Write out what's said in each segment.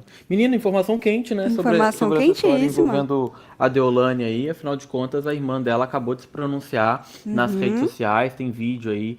Claro. Menina, informação quente, né, Informação sobre essa história quentíssima. envolvendo a Deolane aí. Afinal de contas, a irmã dela acabou de se pronunciar nas redes Uhum. sociais. Tem vídeo aí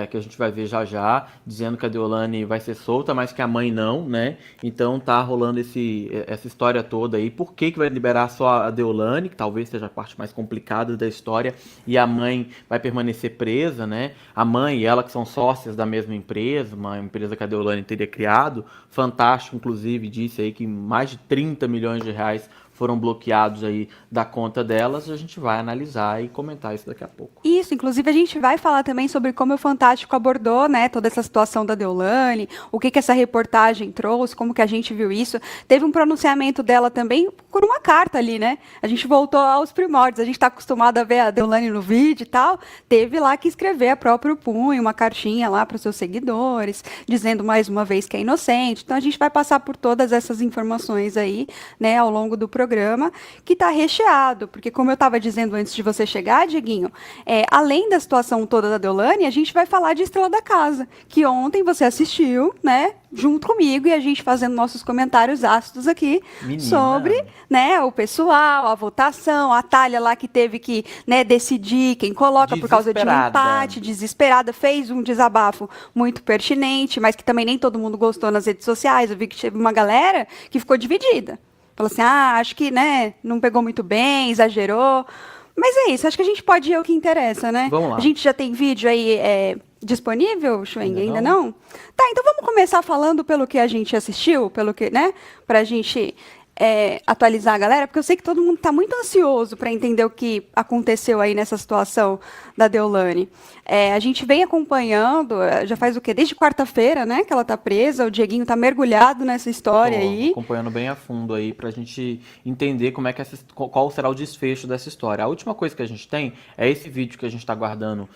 que a gente vai ver já já, dizendo que a Deolane vai ser solta, mas que a mãe não, né? Então tá rolando essa história toda aí. Por que que vai liberar só a Deolane, que talvez seja a parte mais complicada da história, e a mãe vai permanecer presa, né? A mãe e ela que são sócias da mesma empresa, uma empresa que a Deolane teria criado. Fantástico, inclusive, disse aí que mais de 30 milhões de reais foram bloqueados aí da conta delas. A gente vai analisar e comentar isso daqui a pouco. Isso, inclusive a gente vai falar também sobre como o Fantástico abordou, né, toda essa situação da Deolane, o que que essa reportagem trouxe, como que a gente viu isso. Teve um pronunciamento dela também por uma carta ali, né? A gente voltou aos primórdios, a gente está acostumado a ver a Deolane no vídeo e tal, teve lá que escrever a próprio punho, uma cartinha lá para os seus seguidores, dizendo mais uma vez que é inocente. Então a gente vai passar por todas essas informações aí, né, ao longo do programa, que está recheado, porque como eu estava dizendo antes de você chegar, Dieguinho, além da situação toda da Deolane, a gente vai falar de Estrela da Casa, que ontem você assistiu, né, junto comigo, e a gente fazendo nossos comentários ácidos aqui sobre, Menina, né, o pessoal, a votação, a Thalia lá que teve que, né, decidir quem coloca por causa de um desesperada. empate, desesperada, fez um desabafo muito pertinente, mas que também nem todo mundo gostou nas redes sociais. Eu vi que teve uma galera que ficou dividida. Falou assim, acho que, né, não pegou muito bem, exagerou. Mas é isso, acho que a gente pode ir ao que interessa, né? Vamos A lá. gente já tem vídeo aí disponível, Schweng? Ainda Ainda não? não? Tá, então vamos começar falando pelo que a gente assistiu, pelo que, né? Pra gente atualizar a galera, porque eu sei que todo mundo está muito ansioso para entender o que aconteceu aí nessa situação da Deolane. A gente vem acompanhando, já faz o quê? Desde quarta-feira, né, que ela está presa, o Dieguinho está mergulhado nessa história Tô aí. acompanhando bem a fundo aí pra gente entender como é que qual será o desfecho dessa história. A última coisa que a gente tem é esse vídeo que a gente está guardando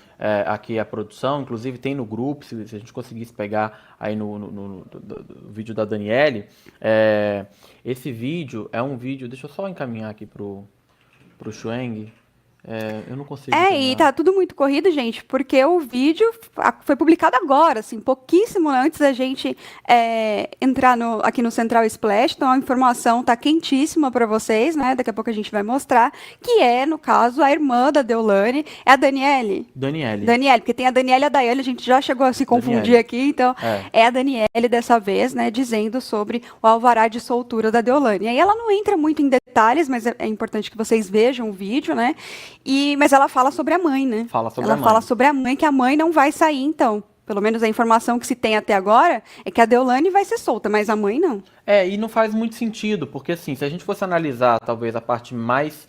aqui a produção, inclusive tem no grupo, se a gente conseguisse pegar aí no vídeo da Daniele. Esse vídeo é um vídeo, deixa eu só encaminhar aqui pro Xueng. Eu não consigo E encaminhar. tá tudo muito corrido, gente, porque o vídeo foi publicado agora, assim, pouquíssimo antes da gente entrar aqui no Central Splash. Então a informação tá quentíssima para vocês, né? Daqui a pouco a gente vai mostrar, que é, no caso, a irmã da Deolane, é a Daniele. Daniele. Daniele, porque tem a Daniela e a Daiane, a gente já chegou a se confundir Daniele. aqui, então É. é a Daniele dessa vez, né, dizendo sobre o alvará de soltura da Deolane. E aí ela não entra muito em detalhes, mas é importante que vocês vejam o vídeo, né? Mas ela fala sobre a mãe, né? Fala sobre a Ela fala mãe. sobre a mãe, que a mãe não vai sair, então. Pelo menos a informação que se tem até agora é que a Deolane vai ser solta, mas a mãe não. E não faz muito sentido, porque assim, se a gente fosse analisar talvez a parte mais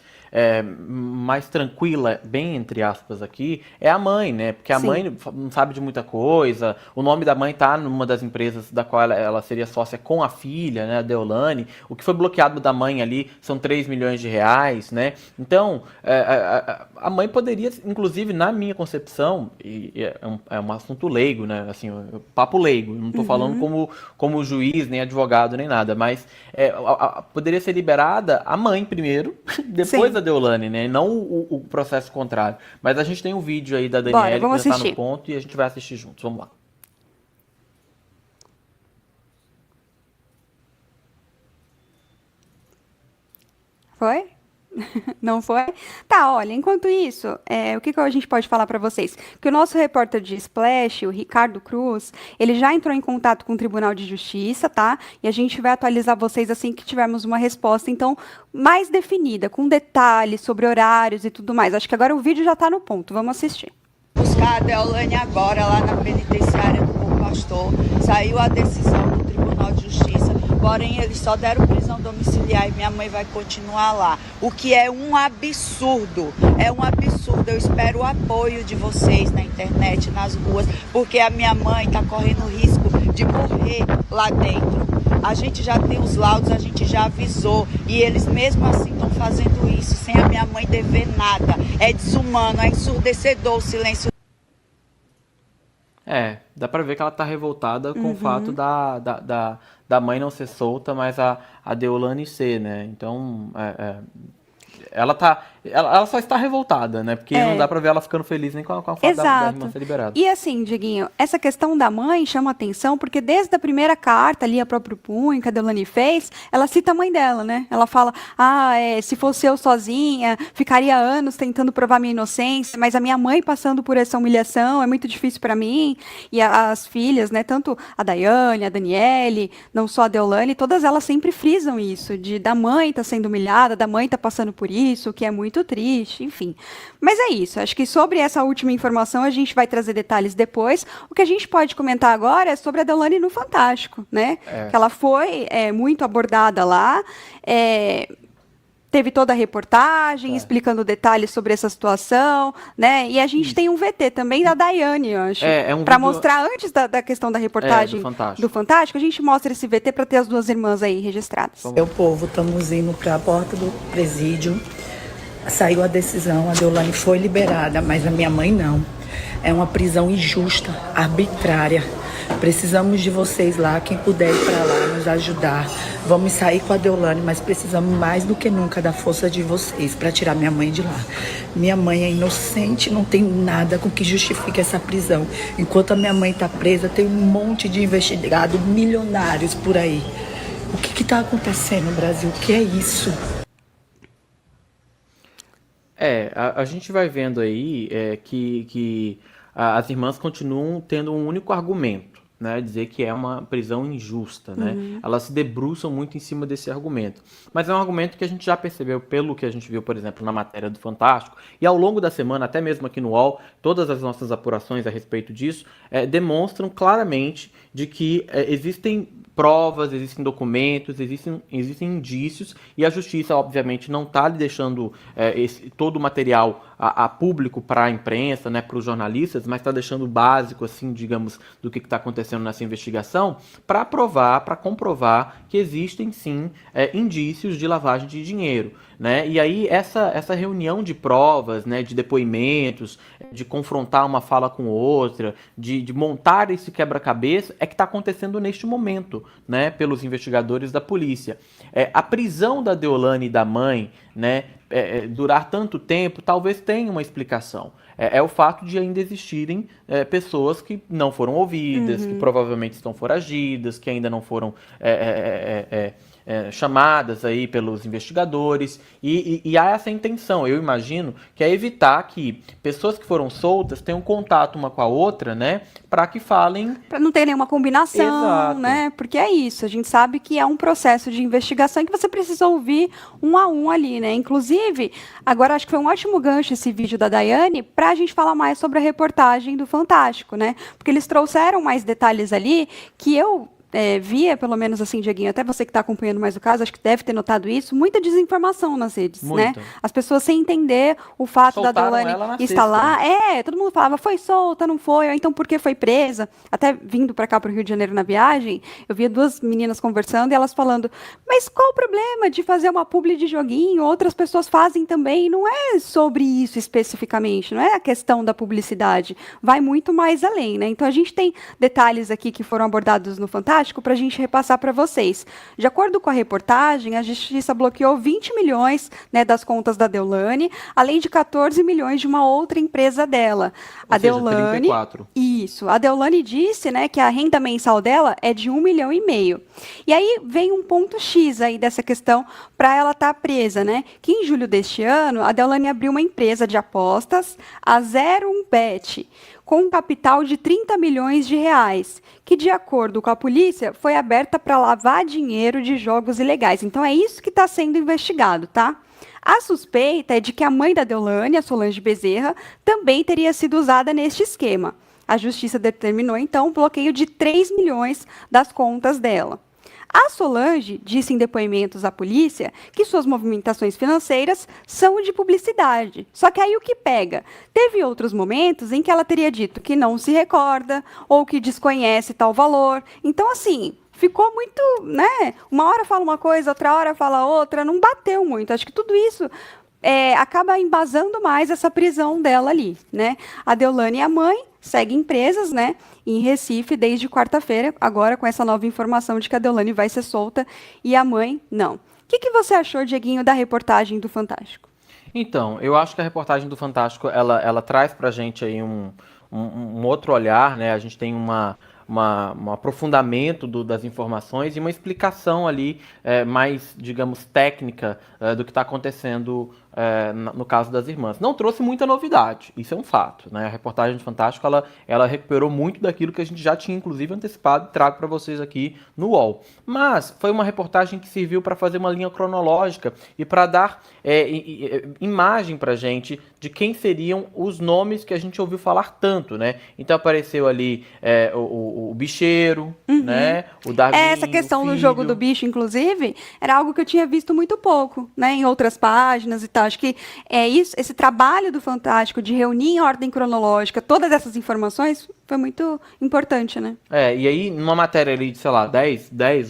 tranquila, bem entre aspas aqui, é a mãe, né? Porque a Sim. mãe não sabe de muita coisa, o nome da mãe tá numa das empresas da qual ela seria sócia com a filha, né, a Deolane. O que foi bloqueado da mãe ali são 3 milhões de reais, né? Então, a mãe poderia, inclusive na minha concepção, e é um assunto leigo, né? Assim, papo leigo, não tô falando Uhum. como juiz, nem advogado, nem nada, mas poderia ser liberada a mãe primeiro, depois Sim. a Deolane, né? Não o processo contrário. Mas a gente tem um vídeo aí da Bora, Daniele que vamos já tá no assistir. ponto e a gente vai assistir juntos. Vamos lá. Foi? Não foi? Tá, olha, enquanto isso, o que a gente pode falar para vocês? Que o nosso repórter de Splash, o Ricardo Cruz, ele já entrou em contato com o Tribunal de Justiça, tá? E a gente vai atualizar vocês assim que tivermos uma resposta, então, mais definida, com detalhes sobre horários e tudo mais. Acho que agora o vídeo já tá no ponto, vamos assistir. Buscar a Deolane agora lá na penitenciária do Bom Pastor. Saiu a decisão do Tribunal de Justiça, porém eles só deram prisão domiciliar e minha mãe vai continuar lá. O que é um absurdo, é um absurdo. Eu espero o apoio de vocês na internet, nas ruas, porque a minha mãe está correndo risco de morrer lá dentro. A gente já tem os laudos, a gente já avisou e eles mesmo assim estão fazendo isso sem a minha mãe dever nada. É desumano, é ensurdecedor o silêncio. Dá pra ver que ela tá revoltada com o fato da mãe não ser solta, mas a Deolane ser, né? Então, ela só está revoltada, né? Porque não dá pra ver ela ficando feliz nem com a fato da irmã ser liberada. E assim, Dieguinho, essa questão da mãe chama atenção porque desde a primeira carta ali, a próprio punho que a Deolane fez, ela cita a mãe dela, né? Ela fala, se fosse eu sozinha, ficaria anos tentando provar minha inocência, mas a minha mãe passando por essa humilhação é muito difícil para mim. E as filhas, né? Tanto a Daiane, a Daniele, não só a Deolane, todas elas sempre frisam isso, da mãe tá sendo humilhada, da mãe tá passando por isso, que é muito triste, enfim. Mas é isso, acho que sobre essa última informação a gente vai trazer detalhes depois. O que a gente pode comentar agora é sobre a Deolane no Fantástico, né? Que ela foi muito abordada lá, teve toda a reportagem explicando detalhes sobre essa situação, né? E a gente tem um VT também da Daiane, eu acho. Para mostrar antes da questão da reportagem do Fantástico, a gente mostra esse VT para ter as duas irmãs aí registradas. Meu povo, estamos indo para a porta do presídio. Saiu a decisão, a Deolane foi liberada, mas a minha mãe não. É uma prisão injusta, arbitrária. Precisamos de vocês lá, quem puder ir para lá, nos ajudar. Vamos sair com a Deolane, mas precisamos mais do que nunca da força de vocês para tirar minha mãe de lá. Minha mãe é inocente, não tem nada com que justifique essa prisão. Enquanto a minha mãe está presa, tem um monte de investigados milionários por aí. O que está acontecendo no Brasil? O que é isso? A gente vai vendo aí que as irmãs continuam tendo um único argumento, né? Dizer que é uma prisão injusta, né? Elas se debruçam muito em cima desse argumento. Mas é um argumento que a gente já percebeu pelo que a gente viu, por exemplo, na matéria do Fantástico, e ao longo da semana, até mesmo aqui no UOL, todas as nossas apurações a respeito disso demonstram claramente de que existem provas, existem documentos, existem indícios, e a justiça, obviamente, não está deixando todo o material a público para a imprensa, né, para os jornalistas, mas está deixando o básico, assim, digamos, do que está acontecendo nessa investigação, para provar, para comprovar que existem, sim, indícios de lavagem de dinheiro, né? E aí essa reunião de provas, né, de depoimentos, de confrontar uma fala com outra, de montar esse quebra-cabeça, é que está acontecendo neste momento, né, pelos investigadores da polícia. A prisão da Deolane e da mãe, né, durar tanto tempo, talvez tenha uma explicação. É o fato de ainda existirem pessoas que não foram ouvidas, que provavelmente estão foragidas, que ainda não foram chamadas aí pelos investigadores, e há essa intenção, eu imagino, que é evitar que pessoas que foram soltas tenham contato uma com a outra, né, para que falem... Para não ter nenhuma combinação, Exato. né, porque é isso, a gente sabe que é um processo de investigação e que você precisa ouvir um a um ali, né, inclusive, agora acho que foi um ótimo gancho esse vídeo da Daiane para a gente falar mais sobre a reportagem do Fantástico, né, porque eles trouxeram mais detalhes ali que eu via, pelo menos assim, Dieguinho, até você que está acompanhando mais o caso, acho que deve ter notado isso, muita desinformação nas redes, né? As pessoas sem entender o fato da Deolane estar lá. Todo mundo falava, foi solta, não foi, ou então por que foi presa? Até vindo para cá, para o Rio de Janeiro na viagem, eu via duas meninas conversando e elas falando, mas qual o problema de fazer uma publi de joguinho? Outras pessoas fazem também, não é sobre isso especificamente, não é a questão da publicidade, vai muito mais além, né? Então a gente tem detalhes aqui que foram abordados no Fantástico para a gente repassar para vocês. De acordo com a reportagem, a Justiça bloqueou 20 milhões, né, das contas da Deolane, além de 14 milhões de uma outra empresa dela. Ou seja, 34. Isso. A Deolane disse, né, que a renda mensal dela é de 1,5 milhão. E aí vem um ponto X aí dessa questão para ela estar presa, né? Que em julho deste ano, a Deolane abriu uma empresa de apostas, a 01bet, com um capital de 30 milhões de reais, que, de acordo com a polícia, foi aberta para lavar dinheiro de jogos ilegais. Então, é isso que está sendo investigado, tá? A suspeita é de que a mãe da Deolane, a Solange Bezerra, também teria sido usada neste esquema. A justiça determinou, então, o bloqueio de 3 milhões das contas dela. A Solange disse em depoimentos à polícia que suas movimentações financeiras são de publicidade. Só que aí o que pega? Teve outros momentos em que ela teria dito que não se recorda ou que desconhece tal valor. Então, assim, ficou muito, né? Uma hora fala uma coisa, outra hora fala outra, não bateu muito. Acho que tudo isso acaba embasando mais essa prisão dela ali, né? A Deolane e a mãe seguem presas, né, em Recife desde quarta-feira, agora com essa nova informação de que a Deolane vai ser solta e a mãe não. O que você achou, Dieguinho, da reportagem do Fantástico? Então, eu acho que a reportagem do Fantástico, ela traz pra gente aí um outro olhar, né? A gente tem um aprofundamento das informações e uma explicação ali mais, digamos, técnica do que está acontecendo no caso das irmãs. Não trouxe muita novidade, isso é um fato, né? A reportagem do Fantástico, ela recuperou muito daquilo que a gente já tinha, inclusive, antecipado e trago para vocês aqui no UOL. Mas foi uma reportagem que serviu para fazer uma linha cronológica e para dar imagem para a gente de quem seriam os nomes que a gente ouviu falar tanto, né? Então apareceu ali o bicheiro, né? O Darwin, Essa questão do jogo do bicho, inclusive, era algo que eu tinha visto muito pouco, né? Em outras páginas e tal. Acho que esse trabalho do Fantástico de reunir em ordem cronológica todas essas informações foi muito importante, né? E aí, numa matéria ali de, sei lá,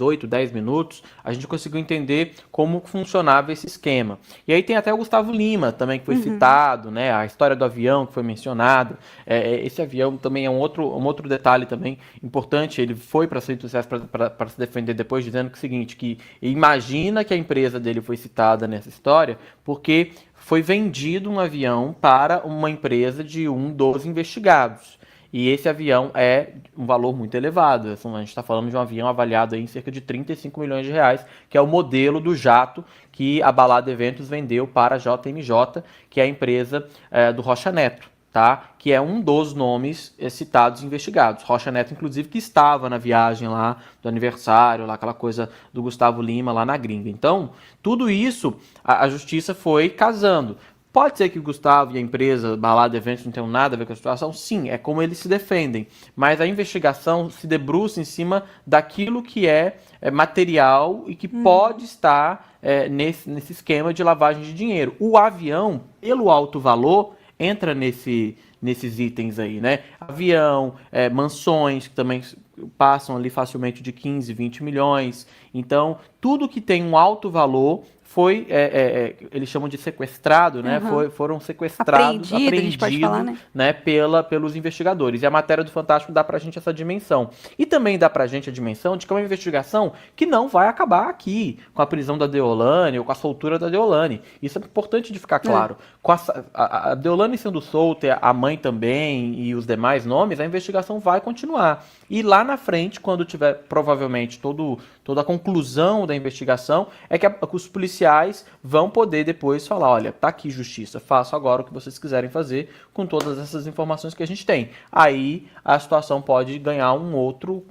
8, 10 minutos, a gente conseguiu entender como funcionava esse esquema. E aí tem até o Gustavo Lima também, que foi citado, né? A história do avião que foi mencionada. Esse avião também é um outro detalhe também importante. Ele foi para as redes sociais para se defender depois, dizendo que é o seguinte, que imagina que a empresa dele foi citada nessa história, porque foi vendido um avião para uma empresa de um dos investigados. E esse avião é um valor muito elevado. A gente está falando de um avião avaliado em cerca de 35 milhões de reais, que é o modelo do jato que a Balada Eventos vendeu para a JMJ, que é a empresa do Rocha Neto, tá? Que é um dos nomes citados e investigados. Rocha Neto, inclusive, que estava na viagem lá do aniversário, lá, aquela coisa do Gustavo Lima lá na gringa. Então, tudo isso a justiça foi casando. Pode ser que o Gustavo e a empresa Balada Eventos não tenham nada a ver com a situação? Sim, é como eles se defendem. Mas a investigação se debruça em cima daquilo que é material e que pode estar nesse esquema de lavagem de dinheiro. O avião, pelo alto valor, entra nesses itens aí, né? Avião, mansões, que também passam ali facilmente de 15, 20 milhões. Então, tudo que tem um alto valor foi, eles chamam de sequestrado, né? Foram sequestrados, apreendido, a gente pode falar, né? Pelos investigadores. E a matéria do Fantástico dá pra gente essa dimensão. E também dá pra gente a dimensão de que é uma investigação que não vai acabar aqui, com a prisão da Deolane ou com a soltura da Deolane. Isso é importante de ficar claro. Com a Deolane sendo solta, a mãe também e os demais nomes, a investigação vai continuar. E lá na frente, quando tiver provavelmente toda a conclusão da investigação, é que os policiais vão poder depois falar, olha, tá aqui justiça, faço agora o que vocês quiserem fazer com todas essas informações que a gente tem. Aí a situação pode ganhar um outro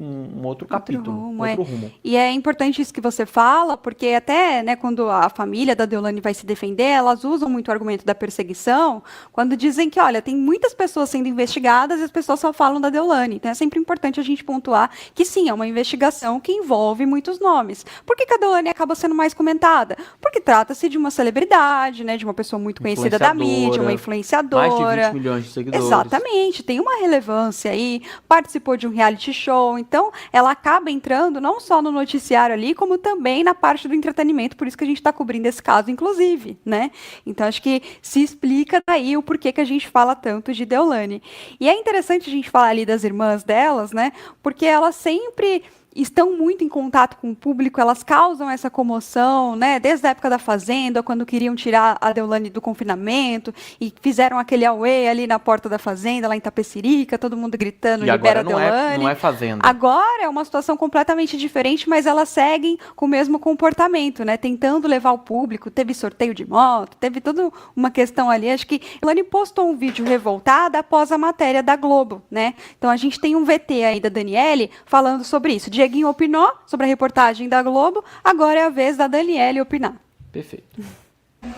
capítulo, outro rumo. E é importante isso que você fala, porque até, né, quando a família da Deolane vai se defender, elas usam muito o argumento da perseguição, quando dizem que, olha, tem muitas pessoas sendo investigadas e as pessoas só falam da Deolane. Então é sempre importante a gente pontuar que sim, é uma investigação que envolve muitos nomes. Por que a Deolane acaba sendo mais comentada? Porque trata-se de uma celebridade, né, de uma pessoa muito conhecida da mídia, uma influenciadora. Mais de 20 milhões de seguidores. Exatamente, tem uma relevância aí, participou de um reality show, então ela acaba entrando não só no noticiário ali, como também na parte do entretenimento, por isso que a gente está cobrindo esse caso, inclusive, né? Então acho que se explica daí o porquê que a gente fala tanto de Deolane. E é interessante a gente falar ali das irmãs delas, né, porque elas sempre estão muito em contato com o público, elas causam essa comoção, né? Desde a época da Fazenda, quando queriam tirar a Deolane do confinamento e fizeram aquele auê ali na porta da Fazenda, lá em Tapecerica, todo mundo gritando, libera a Deolane. Não é Fazenda. Agora é uma situação completamente diferente, mas elas seguem com o mesmo comportamento, né? Tentando levar o público, teve sorteio de moto, teve toda uma questão ali, acho que a Deolane postou um vídeo revoltada após a matéria da Globo, né? Então a gente tem um VT aí da Daniele falando sobre isso. Dieguinho opinou sobre a reportagem da Globo, agora é a vez da Daniele opinar. Perfeito.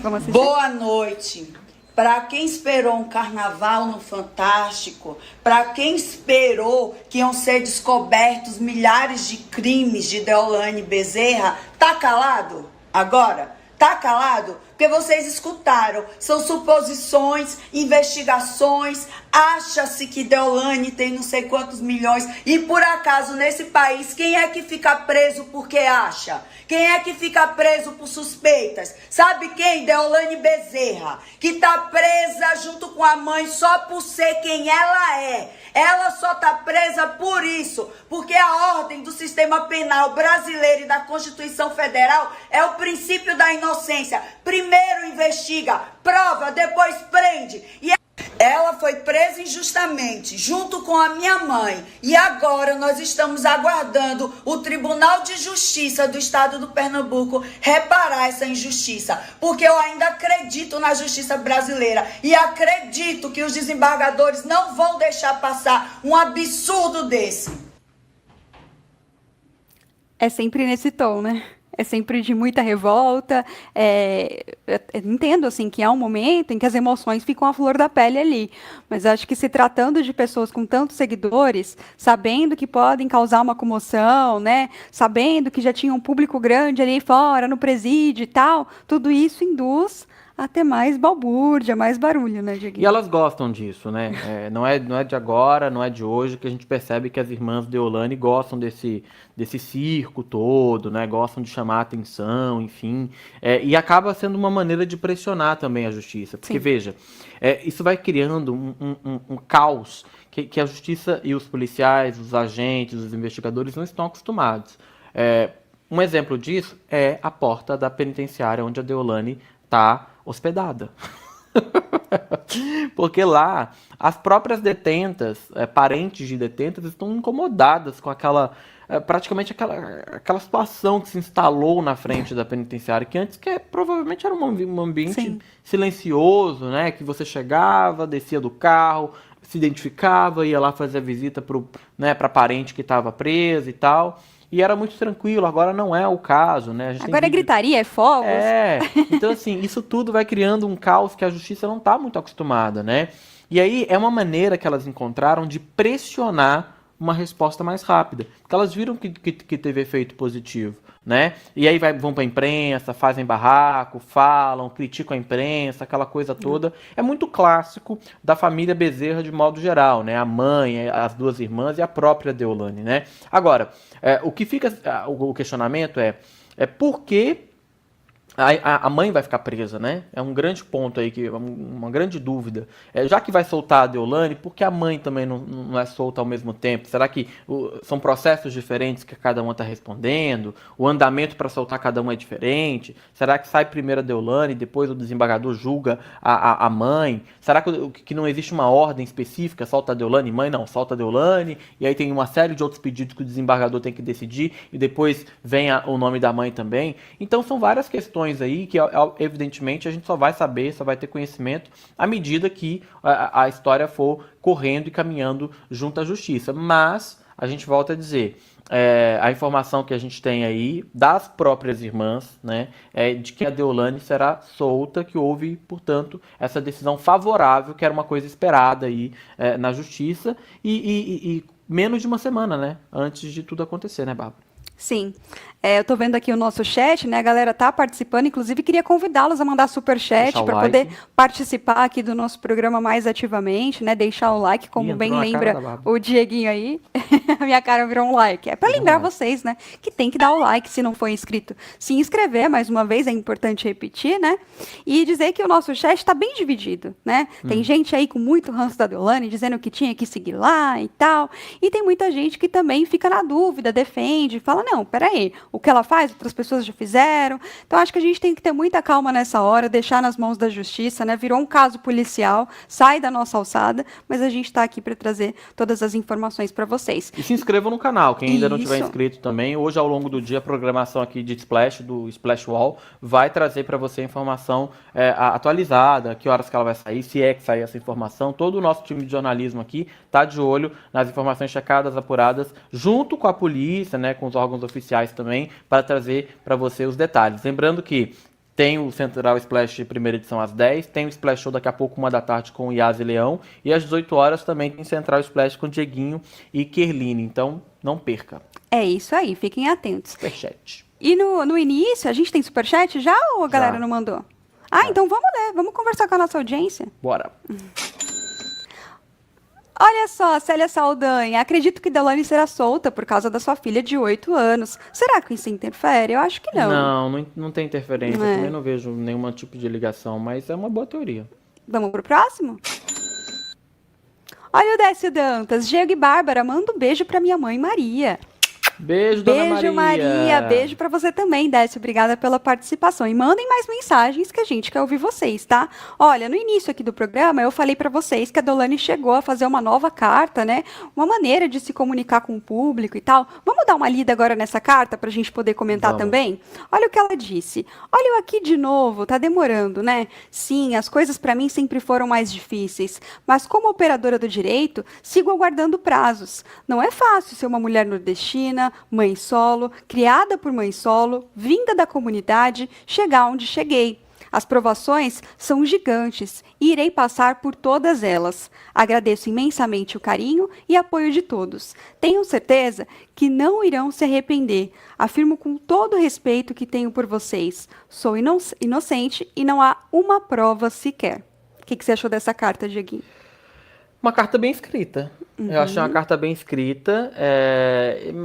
Vamos assistir. Boa noite. Para quem esperou um carnaval no Fantástico, para quem esperou que iam ser descobertos milhares de crimes de Deolane Bezerra, tá calado agora? Tá calado? Porque vocês escutaram, são suposições, investigações, acha-se que Deolane tem não sei quantos milhões e por acaso nesse país quem é que fica preso porque acha? Quem é que fica preso por suspeitas? Sabe quem? Deolane Bezerra, que tá presa junto com a mãe só por ser quem ela é. Ela só está presa por isso, porque a ordem do sistema penal brasileiro e da Constituição Federal é o princípio da inocência. Primeiro investiga, prova, depois prende. E ela foi presa injustamente, junto com a minha mãe. E agora nós estamos aguardando o Tribunal de Justiça do Estado do Pernambuco reparar essa injustiça. Porque eu ainda acredito na justiça brasileira. E acredito que os desembargadores não vão deixar passar um absurdo desse. É sempre nesse tom, né? É sempre de muita revolta. Eu entendo assim que há um momento em que as emoções ficam à flor da pele ali, mas acho que se tratando de pessoas com tantos seguidores, sabendo que podem causar uma comoção, né? Sabendo que já tinha um público grande ali fora, no presídio e tal, tudo isso induz a ter mais balbúrdia, mais barulho, né, Dieguinho? E elas gostam disso, né? Não é de agora, não é de hoje que a gente percebe que as irmãs Deolane gostam desse circo todo, né? Gostam de chamar a atenção, enfim. E acaba sendo uma maneira de pressionar também a justiça. Porque, Sim. veja, isso vai criando um caos que a justiça e os policiais, os agentes, os investigadores não estão acostumados. Um exemplo disso é a porta da penitenciária onde a Deolane está hospedada. Porque lá as próprias detentas, parentes de detentas, estão incomodadas com praticamente aquela situação que se instalou na frente da penitenciária, que antes provavelmente era um ambiente Sim. silencioso, né? Que você chegava, descia do carro, se identificava, ia lá fazer a visita para parente que estava preso e tal. E era muito tranquilo, agora não é o caso, né? A gente Agora é gritaria, é fogos. Então assim, isso tudo vai criando um caos que a justiça não está muito acostumada, né? E aí é uma maneira que elas encontraram de pressionar uma resposta mais rápida. Porque elas viram que teve efeito positivo, né? E aí vão para a imprensa, fazem barraco, falam, criticam a imprensa, aquela coisa toda. É muito clássico da família Bezerra de modo geral, né? A mãe, as duas irmãs e a própria Deolane, né? Agora, o que fica, o questionamento é por que a mãe vai ficar presa, né? É um grande ponto aí, uma grande dúvida. Já que vai soltar a Deolane, por que a mãe também não é solta ao mesmo tempo? Será que são processos diferentes que cada uma está respondendo? O andamento para soltar cada uma é diferente? Será que sai primeiro a Deolane e depois o desembargador julga a mãe? Será que não existe uma ordem específica? Solta a Deolane, mãe não, solta a Deolane, e aí tem uma série de outros pedidos que o desembargador tem que decidir, e depois vem o nome da mãe também. Então são várias questões aí que evidentemente a gente só vai saber, só vai ter conhecimento à medida que a história for correndo e caminhando junto à justiça. Mas a gente volta a dizer, a informação que a gente tem aí das próprias irmãs, né, é de que a Deolane será solta, que houve, portanto, essa decisão favorável, que era uma coisa esperada aí na justiça, e menos de uma semana, né, antes de tudo acontecer, né, Bárbara? Sim. Eu tô vendo aqui o nosso chat, né? A galera tá participando, inclusive queria convidá-los a mandar superchat Deixar o para like. poder participar aqui do nosso programa mais ativamente, né? Deixar o like, como Ih, bem entrou na cara da lembra Bárbara. o Dieguinho aí. A minha cara virou um like. É para lembrar like. vocês, né? Que tem que dar o like se não for inscrito. Se inscrever, mais uma vez, é importante repetir, né? E dizer que o nosso chat está bem dividido, né? Tem gente aí com muito ranço da Deolane, dizendo que tinha que seguir lá e tal. E tem muita gente que também fica na dúvida, defende, fala, não, peraí, o que ela faz, outras pessoas já fizeram. Então, acho que a gente tem que ter muita calma nessa hora, deixar nas mãos da justiça, né? Virou um caso policial, sai da nossa alçada, mas a gente está aqui para trazer todas as informações para vocês. E se inscrevam no canal, quem ainda não tiver Isso. inscrito também. Hoje, ao longo do dia, a programação aqui de Splash, do Splash Wall, vai trazer para você informação atualizada, que horas que ela vai sair, se é que sair essa informação. Todo o nosso time de jornalismo aqui está de olho nas informações checadas, apuradas, junto com a polícia, né, com os órgãos oficiais também, para trazer para você os detalhes. Lembrando que tem o Central Splash primeira edição às 10, tem o Splash Show daqui a pouco, 1 da tarde, com o Yas e Leão, e às 18 horas também tem Central Splash com Dieguinho e Kerline, então não perca. É isso aí, fiquem atentos. Superchat. E no início, a gente tem superchat já ou a galera Já. não mandou? Então vamos ler, vamos conversar com a nossa audiência. Bora. Olha só, Célia Saldanha, acredito que Deolane será solta por causa da sua filha de 8 anos. Será que isso interfere? Eu acho que não. Não tem interferência, É. também não vejo nenhum tipo de ligação, mas é uma boa teoria. Vamos pro próximo? Olha o Décio Dantas. Diego e Bárbara, manda um beijo pra minha mãe Maria. Beijo, dona Beijo, Maria. Maria. Beijo pra você também, Décio. Obrigada pela participação. E mandem mais mensagens que a gente quer ouvir vocês, tá? Olha, no início aqui do programa, eu falei pra vocês que a Deolane chegou a fazer uma nova carta, né? Uma maneira de se comunicar com o público e tal. Vamos dar uma lida agora nessa carta pra gente poder comentar Vamos. também? Olha o que ela disse. Olha eu aqui de novo, tá demorando, né? Sim, as coisas pra mim sempre foram mais difíceis, mas como operadora do direito, sigo aguardando prazos. Não é fácil ser uma mulher nordestina, mãe solo, criada por mãe solo, vinda da comunidade, chegar onde cheguei. As provações são gigantes e irei passar por todas elas. Agradeço imensamente o carinho e apoio de todos. Tenho certeza que não irão se arrepender. Afirmo com todo o respeito que tenho por vocês. Sou inocente e não há uma prova sequer. O que você achou dessa carta, Dieguinho? Uma carta bem escrita. Eu achei uma carta bem escrita.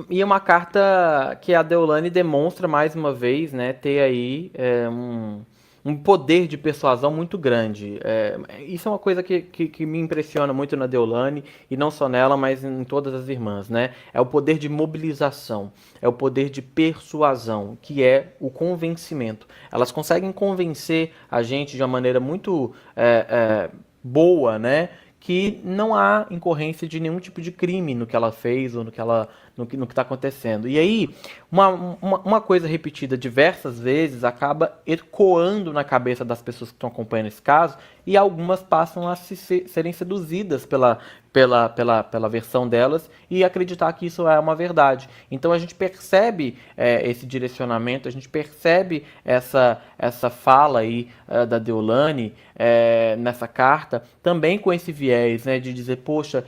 E uma carta que a Deolane demonstra mais uma vez, né, ter aí um poder de persuasão muito grande. Isso é uma coisa que me impressiona muito na Deolane, e não só nela, mas em todas as irmãs, né? É o poder de mobilização, é o poder de persuasão, que é o convencimento. Elas conseguem convencer a gente de uma maneira muito boa, né? Que não há incorrência de nenhum tipo de crime no que ela fez ou no que está acontecendo. E aí, uma coisa repetida diversas vezes acaba ecoando na cabeça das pessoas que estão acompanhando esse caso, e algumas passam a serem seduzidas pela versão delas e acreditar que isso é uma verdade. Então a gente percebe esse direcionamento, a gente percebe essa fala aí da Deolane nessa carta, também com esse viés, né, de dizer, poxa,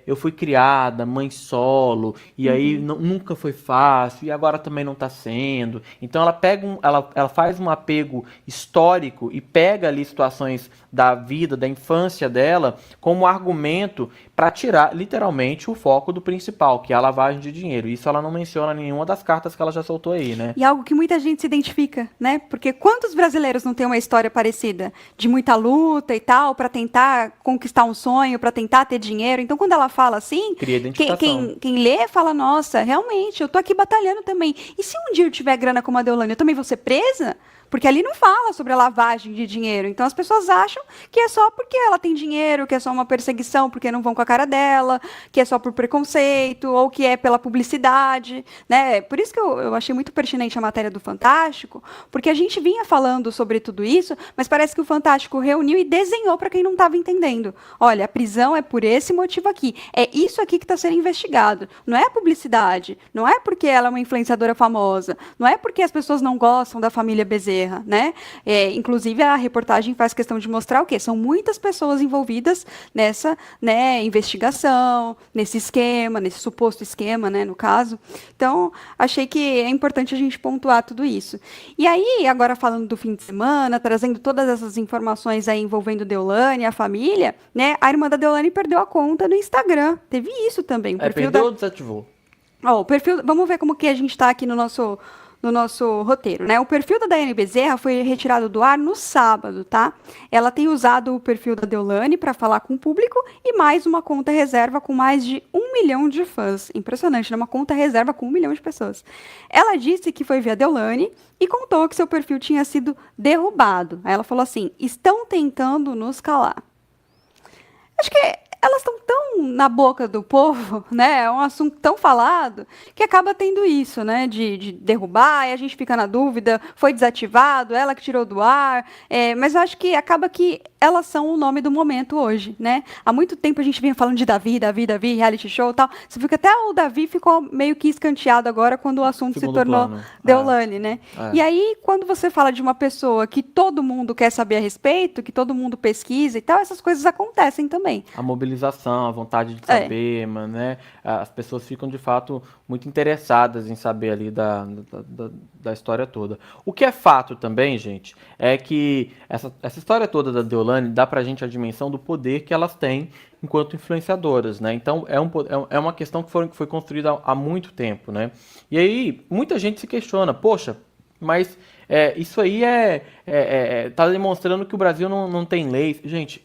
eu fui criada, mãe solo, e aí nunca foi fácil, e agora também não está sendo. Então ela faz um apego histórico e pega ali situações da vida, da infância dela, como argumento para tirar, literalmente, o foco do principal, que é a lavagem de dinheiro. Isso ela não menciona em nenhuma das cartas que ela já soltou aí, né? E algo que muita gente se identifica, né? Porque quantos brasileiros não têm uma história parecida? De muita luta e tal, para tentar conquistar um sonho, para tentar ter dinheiro. Então, quando ela fala assim, Cria identificação. quem lê fala, nossa, realmente, eu tô aqui batalhando também. E se um dia eu tiver grana como a Deolane, eu também vou ser presa? Porque ali não fala sobre a lavagem de dinheiro. Então as pessoas acham que é só porque ela tem dinheiro, que é só uma perseguição porque não vão com a cara dela, que é só por preconceito, ou que é pela publicidade, né? Por isso que eu achei muito pertinente a matéria do Fantástico, porque a gente vinha falando sobre tudo isso, mas parece que o Fantástico reuniu e desenhou para quem não estava entendendo. Olha, a prisão é por esse motivo aqui. É isso aqui que está sendo investigado. Não é a publicidade, não é porque ela é uma influenciadora famosa, não é porque as pessoas não gostam da família Bezerra, né? Inclusive, a reportagem faz questão de mostrar o quê? São muitas pessoas envolvidas nessa, né, investigação, nesse esquema, nesse suposto esquema, né, no caso. Então, achei que é importante a gente pontuar tudo isso. E aí, agora falando do fim de semana, trazendo todas essas informações aí envolvendo Deolane e a família, né? A irmã da Deolane perdeu a conta no Instagram. Teve isso também. Perdeu ou desativou? O perfil, vamos ver como que a gente está aqui no nosso roteiro, né? O perfil da Daiane Bezerra foi retirado do ar no sábado, tá? Ela tem usado o perfil da Deolane para falar com o público e mais uma conta reserva com mais de 1 milhão de fãs. Impressionante, né? Uma conta reserva com 1 milhão de pessoas. Ela disse que foi via Deolane e contou que seu perfil tinha sido derrubado. Aí ela falou assim, estão tentando nos calar. Acho que elas estão tão na boca do povo, né? É um assunto tão falado, que acaba tendo isso, né? De derrubar, e a gente fica na dúvida, foi desativado, ela que tirou do ar. Mas eu acho que acaba que elas são o nome do momento hoje, né? Há muito tempo a gente vinha falando de Davi, reality show e tal. Você viu que até o Davi ficou meio que escanteado agora quando o assunto se tornou Deolane, né? E aí, quando você fala de uma pessoa que todo mundo quer saber a respeito, que todo mundo pesquisa e tal, essas coisas acontecem também. A mobilização, a vontade de saber, né? As pessoas ficam, de fato, muito interessadas em saber ali da história toda. O que é fato também, gente, é que essa história toda da Deolane dá pra gente a dimensão do poder que elas têm enquanto influenciadoras, né? Então, é uma questão que foi construída há muito tempo, né? E aí, muita gente se questiona, poxa, mas isso aí tá demonstrando que o Brasil não tem leis. Gente,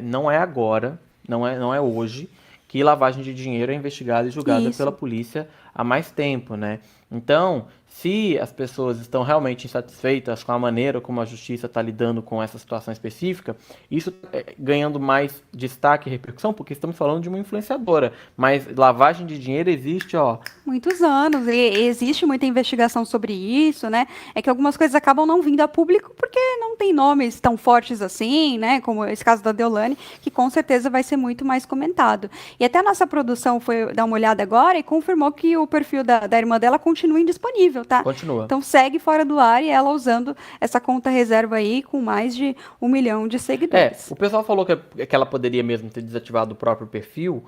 não é agora não é hoje, que lavagem de dinheiro é investigada e julgada Isso. pela polícia há mais tempo, né? Então, se as pessoas estão realmente insatisfeitas com a maneira como a justiça está lidando com essa situação específica, isso ganhando mais destaque e repercussão, porque estamos falando de uma influenciadora, mas lavagem de dinheiro existe, ó. Muitos anos, e existe muita investigação sobre isso, né? É que algumas coisas acabam não vindo a público porque não tem nomes tão fortes assim, né? Como esse caso da Deolane, que com certeza vai ser muito mais comentado. E até a nossa produção foi dar uma olhada agora e confirmou que o perfil da irmã dela continua indisponível, tá? Continua. Então segue fora do ar e ela usando essa conta reserva aí com mais de 1 milhão de seguidores. O pessoal falou que ela poderia mesmo ter desativado o próprio perfil,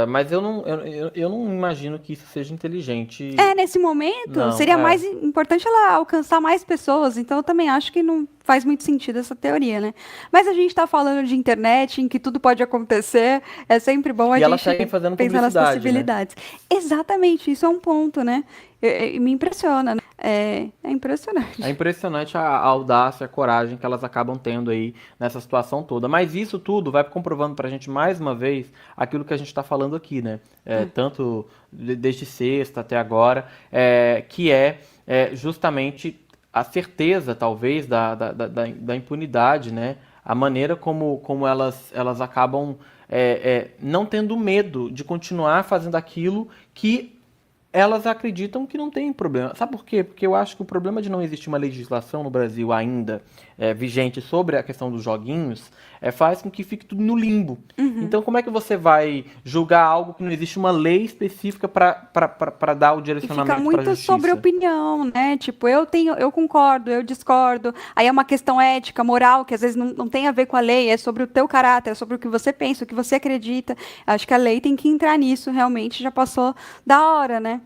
mas eu não imagino que isso seja inteligente. Nesse momento, Não, seria mais importante ela alcançar mais pessoas, então eu também acho que não faz muito sentido essa teoria, né? Mas a gente está falando de internet, em que tudo pode acontecer, é sempre bom a E gente elas seguem fazendo pensar nas publicidade, possibilidades. Exatamente, isso é um ponto, né? Me impressiona, né? É impressionante. É impressionante a audácia, a coragem que elas acabam tendo aí nessa situação toda. Mas isso tudo vai comprovando pra gente mais uma vez aquilo que a gente está falando aqui, né? Tanto desde sexta até agora, que é justamente a certeza, talvez, da impunidade, né? A maneira como elas acabam não tendo medo de continuar fazendo aquilo que elas acreditam que não tem problema. Sabe por quê? Porque eu acho que o problema de não existir uma legislação no Brasil ainda vigente sobre a questão dos joguinhos faz com que fique tudo no limbo. Então, como é que você vai julgar algo que não existe uma lei específica para dar o E direcionamento fica para a muito justiça? sobre opinião, né? Tipo, eu concordo, eu discordo. Aí é uma questão ética, moral, que às vezes não tem a ver com a lei, é sobre o teu caráter, é sobre o que você pensa, o que você acredita. Acho que a lei tem que entrar nisso, realmente, já passou da hora, né?